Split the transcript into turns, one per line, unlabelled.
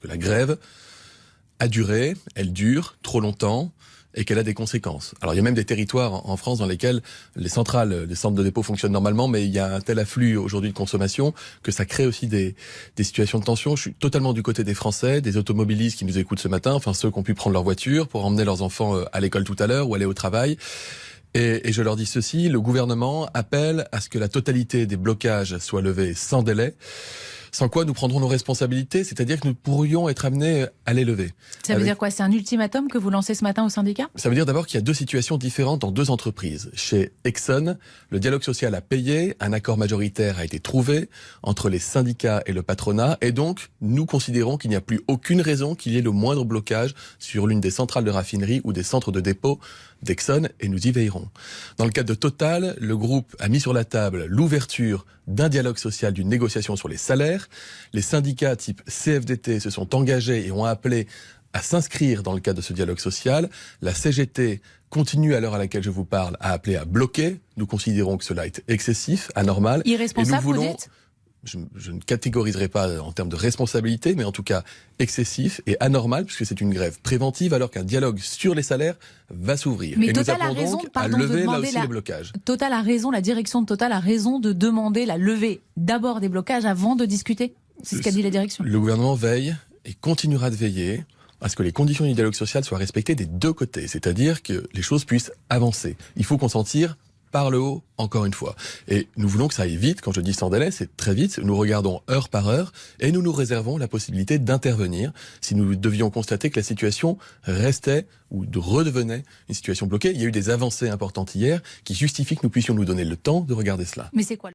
que la grève a duré, elle dure trop longtemps et qu'elle a des conséquences. Alors il y a même des territoires en France dans lesquels les centres de dépôt fonctionnent normalement, mais il y a un tel afflux aujourd'hui de consommation que ça crée aussi des situations de tension. Je suis totalement du côté des Français, des automobilistes qui nous écoutent ce matin, enfin ceux qui ont pu prendre leur voiture pour emmener leurs enfants à l'école tout à l'heure ou aller au travail. Et je leur dis ceci, le gouvernement appelle à ce que la totalité des blocages soit levée sans délai, sans quoi nous prendrons nos responsabilités, c'est-à-dire que nous pourrions être amenés à les lever.
Ça veut dire quoi? C'est un ultimatum que vous lancez ce matin au syndicat?
Ça veut dire d'abord qu'il y a deux situations différentes dans deux entreprises. Chez Exxon, le dialogue social a payé, un accord majoritaire a été trouvé entre les syndicats et le patronat, et donc nous considérons qu'il n'y a plus aucune raison qu'il y ait le moindre blocage sur l'une des centrales de raffinerie ou des centres de dépôt d'Exxon, et nous y veillerons. Dans le cadre de Total, le groupe a mis sur la table l'ouverture d'un dialogue social, d'une négociation sur les salaires. Les syndicats type CFDT se sont engagés et ont appelé à s'inscrire dans le cadre de ce dialogue social. La CGT continue, à l'heure à laquelle je vous parle, à appeler à bloquer. Nous considérons que cela est excessif, anormal.
Irresponsable,
et nous voulons,
vous dites ?
je ne catégoriserai pas en termes de responsabilité, mais en tout cas excessif et anormal, puisque c'est une grève préventive, alors qu'un dialogue sur les salaires va s'ouvrir.
Mais
et
Total
nous appelons
a raison,
donc
pardon,
à
de
lever là
demander
aussi les blocages.
Total a raison, la direction de Total a raison de demander la levée d'abord des blocages avant de discuter. C'est ce qu'a dit la direction.
Le gouvernement veille et continuera de veiller à ce que les conditions du dialogue social soient respectées des deux côtés, c'est-à-dire que les choses puissent avancer. Il faut consentir par le haut, encore une fois. Et nous voulons que ça aille vite. Quand je dis sans délai, c'est très vite. Nous regardons heure par heure et nous nous réservons la possibilité d'intervenir si nous devions constater que la situation restait ou redevenait une situation bloquée. Il y a eu des avancées importantes hier qui justifient que nous puissions nous donner le temps de regarder cela.
Mais c'est quoi